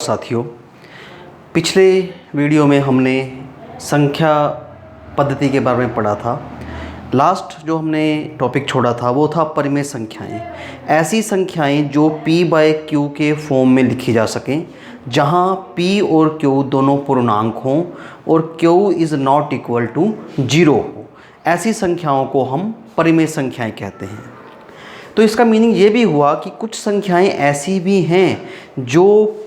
साथियों, पिछले वीडियो में हमने संख्या पद्धति के बारे में पढ़ा था। लास्ट जो हमने टॉपिक छोड़ा था वो था परिमेय संख्याएं। ऐसी संख्याएं जो p बाय q के फॉर्म में लिखी जा सकें, जहां p और q दोनों पूर्णांक हों और q is not equal to 0 हो। ऐसी संख्याओं को हम परिमेय संख्याएं कहते हैं। तो इसका मीनिंग ये भी हुआ कि कुछ संख्याएं ऐसी भी हैं जो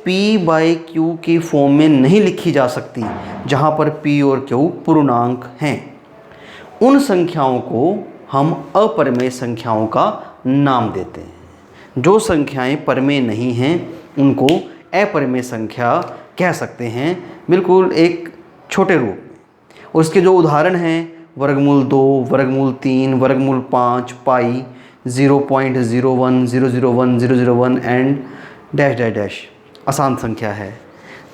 p बाय q के फॉर्म में नहीं लिखी जा सकती, जहां पर p और q पूर्णांक हैं। उन संख्याओं को हम अपरिमेय संख्याओं का नाम देते हैं। जो संख्याएं परिमेय नहीं हैं उनको अपरिमेय संख्या कह सकते हैं, बिल्कुल एक छोटे रूप में। और इसके जो उदाहरण हैं वर्गमूल 2, वर्गमूल 3, वर्गमूल 5, पाई, 0.01, 001, 001 एंड डैश डैश डैश आसान संख्या है।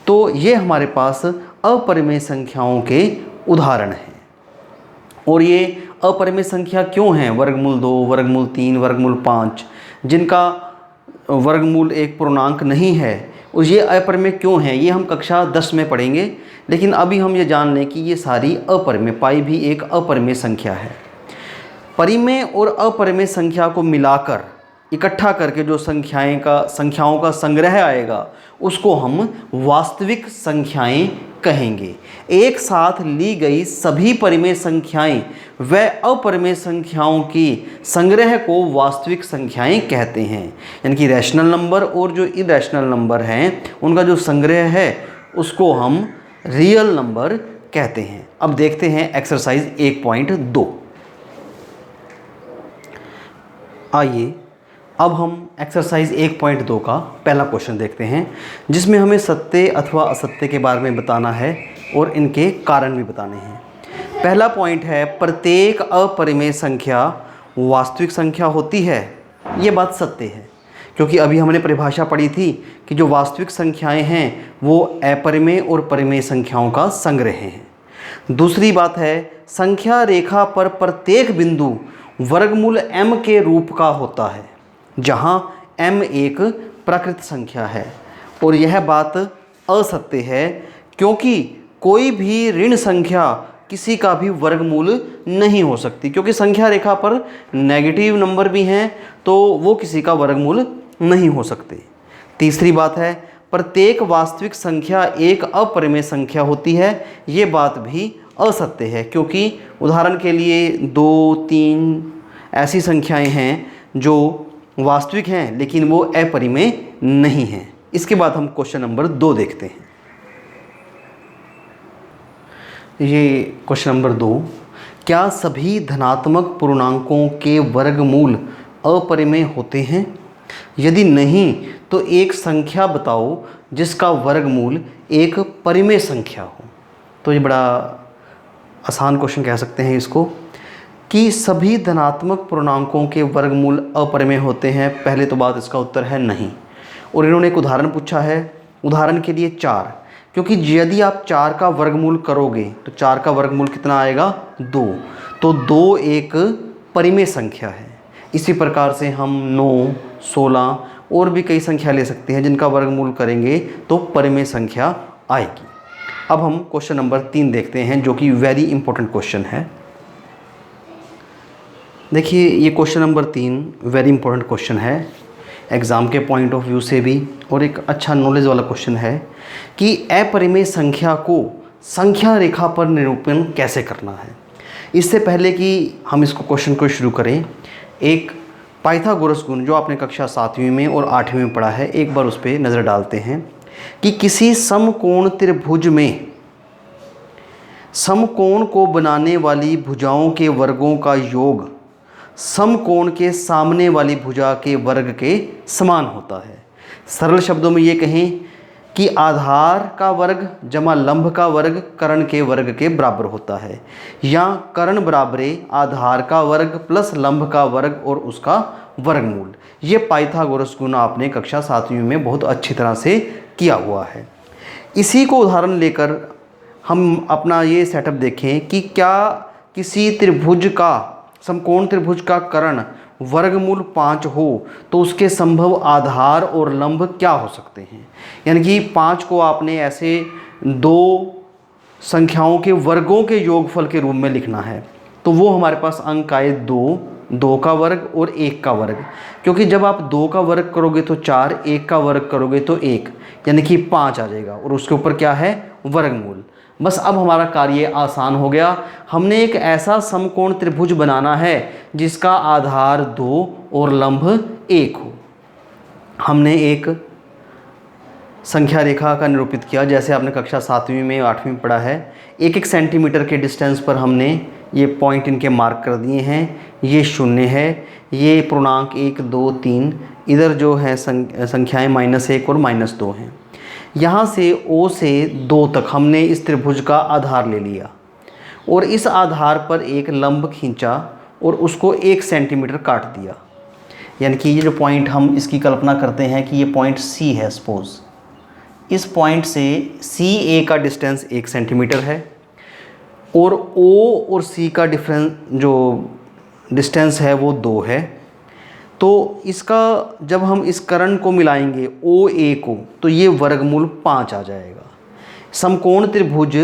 तो ये हमारे पास अपरिमेय संख्याओं के उदाहरण हैं। और ये अपरिमेय संख्या क्यों हैं? वर्गमूल 2, वर्गमूल 3, वर्गमूल 5, जिनका वर्गमूल एक पूर्णांक नहीं है, और ये अपरिमेय क्यों हैं ये हम कक्षा 10 में पढ़ेंगे। लेकिन अभी हम ये जान लें कि ये सारी अपरिमेय, पाई भी एक अपरिमेय संख्या है। परिमेय और अपरिमेय संख्या को मिलाकर इकट्ठा करके जो संख्याओं का संग्रह आएगा उसको हम वास्तविक संख्याएं कहेंगे। एक साथ ली गई सभी परिमेय संख्याएं व अपरिमेय संख्याओं की संग्रह को वास्तविक संख्याएं कहते हैं। यानी कि रैशनल नंबर और जो इरेशनल नंबर हैं उनका जो संग्रह है उसको हम रियल नंबर कहते हैं। अब देखते हैं एक्सरसाइज 1.2। आइए अब हम एक्सरसाइज 1.2 का पहला क्वेश्चन देखते हैं, जिसमें हमें सत्य अथवा असत्य के बारे में बताना है और इनके कारण भी बताने हैं। पहला पॉइंट है, प्रत्येक अपरिमेय संख्या वास्तविक संख्या होती है। ये बात सत्य है, क्योंकि अभी हमने परिभाषा पढ़ी थी कि जो वास्तविक संख्याएं हैं वो अपरिमेय और परिमेय संख्याओं का संग्रह हैं। दूसरी बात है, संख्या रेखा पर प्रत्येक बिंदु वर्गमूल m के रूप का होता है, जहां m एक प्राकृत संख्या है। और यह बात असत्य है, क्योंकि कोई भी ऋण संख्या किसी का भी वर्गमूल नहीं हो सकती, क्योंकि संख्या रेखा पर नेगेटिव नंबर भी हैं तो वो किसी का वर्गमूल नहीं हो सकते। तीसरी बात है, प्रत्येक वास्तविक संख्या एक अपरिमेय संख्या होती है। ये बात भी असत्य है, क्योंकि उदाहरण के लिए 2, 3 ऐसी संख्याएं हैं जो वास्तविक हैं लेकिन वो अपरिमेय नहीं हैं। इसके बाद हम क्वेश्चन नंबर 2 देखते हैं। ये क्वेश्चन नंबर 2, क्या सभी धनात्मक पूर्णांकों के वर्गमूल अपरिमेय होते हैं? यदि नहीं तो एक संख्या बताओ जिसका वर्गमूल एक परिमेय संख्या हो। तो ये बड़ा आसान क्वेश्चन कह सकते हैं इसको, कि सभी धनात्मक पूर्णांकों के वर्गमूल अपरिमेय होते हैं। पहले तो बात इसका उत्तर है नहीं। और इन्होंने एक उदाहरण पूछा है, उदाहरण के लिए 4, क्योंकि यदि आप 4 का वर्गमूल करोगे तो 4 का वर्गमूल कितना आएगा? 2। तो 2 एक परिमेय संख्या है। इसी प्रकार से हम 9, 16 और भी कई संख्या ले सकते हैं जिनका वर्गमूल करेंगे तो परिमेय संख्या आएगी। अब हम क्वेश्चन नंबर 3 देखते हैं, जो कि वेरी इंपॉर्टेंट क्वेश्चन है। देखिए, ये question number 3 very important question है एग्ज़ाम के पॉइंट ऑफ व्यू से भी, और एक अच्छा नॉलेज वाला क्वेश्चन है कि अपरिमेय संख्या को संख्या रेखा पर निरूपण कैसे करना है। इससे पहले कि हम इसको क्वेश्चन को शुरू करें, एक पाइथागोरस गुण जो आपने कक्षा 7वीं में और 8वीं में पढ़ा है, एक बार उस पर नज़र डालते हैं कि किसी समकोण त्रिभुज में समकोण को बनाने वाली भुजाओं के वर्गों का योग समकोण के सामने वाली भुजा के वर्ग के समान होता है। सरल शब्दों में ये कहें कि आधार का वर्ग जमा लंब का वर्ग कर्ण के वर्ग के बराबर होता है, या कर्ण बराबरे आधार का वर्ग प्लस लंब का वर्ग और उसका वर्गमूल। ये पाइथागोरस गुण आपने कक्षा 7वीं में बहुत अच्छी तरह से किया हुआ है। इसी को उदाहरण लेकर हम अपना ये सेटअप देखें कि क्या किसी त्रिभुज का, समकोण त्रिभुज का कर्ण वर्गमूल 5 हो तो उसके संभव आधार और लंब क्या हो सकते हैं। यानी कि 5 को आपने ऐसे दो संख्याओं के वर्गों के योगफल के रूप में लिखना है, तो वो हमारे पास अंक आए 2, 2 का वर्ग और 1 का वर्ग। क्योंकि जब आप 2 का वर्ग करोगे तो 4, 1 का वर्ग करोगे तो 1, यानी कि 5 आ जाएगा और उसके ऊपर क्या है, वर्गमूल। बस अब हमारा कार्य आसान हो गया। हमने एक ऐसा समकोण त्रिभुज बनाना है जिसका आधार 2 और लंब 1 हो। हमने एक संख्या रेखा का निरूपित किया, जैसे आपने कक्षा 7वीं में 8वीं में पढ़ा है। 1-1 सेंटीमीटर के डिस्टेंस पर हमने ये पॉइंट इनके मार्क कर दिए हैं। ये 0 है, ये पूर्णांक 1, 2, 3, इधर जो है संख्याएं -1 और -2 हैं। यहाँ से O से 2 तक हमने इस त्रिभुज का आधार ले लिया और इस आधार पर एक लंब खींचा और उसको 1 सेंटीमीटर काट दिया। यानी कि ये जो पॉइंट, हम इसकी कल्पना करते हैं कि ये पॉइंट C है। सपोज़ इस पॉइंट से CA का डिस्टेंस 1 सेंटीमीटर है और O और C का जो डिस्टेंस है वो 2 है। तो इसका जब हम इस कर्ण को मिलाएंगे OA को, तो ये वर्गमूल 5 आ जाएगा। समकोण त्रिभुज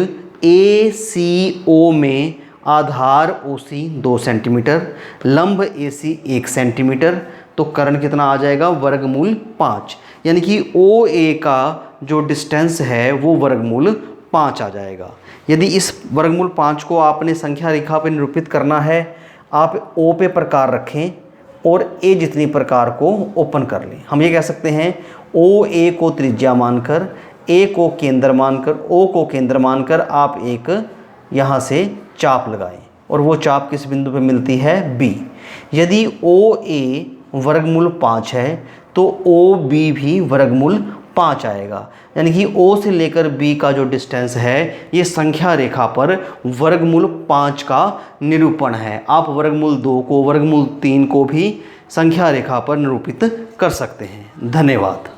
ACO में आधार OC 2 सेंटीमीटर, लंब AC 1 सेंटीमीटर, तो कर्ण कितना आ जाएगा, वर्गमूल 5। यानी कि OA का जो डिस्टेंस है वो वर्गमूल 5 आ जाएगा। यदि इस वर्गमूल 5 को आपने संख्या रेखा पर निरूपित करना है, आप O पे प्रकार रखें और A जितनी प्रकार को ओपन कर लें। हम ये कह सकते हैं OA को त्रिज्या मानकर, A को केंद्र मानकर, O को केंद्र मानकर आप एक यहाँ से चाप लगाएं और वो चाप किस बिंदु पे मिलती है, B। यदि OA वर्गमूल 5 है तो OB भी वर्गमूल 5 आएगा। यानी कि O से लेकर B का जो डिस्टेंस है ये संख्या रेखा पर वर्गमूल 5 का निरूपण है। आप वर्गमूल 2 को, वर्गमूल 3 को भी संख्या रेखा पर निरूपित कर सकते हैं। धन्यवाद।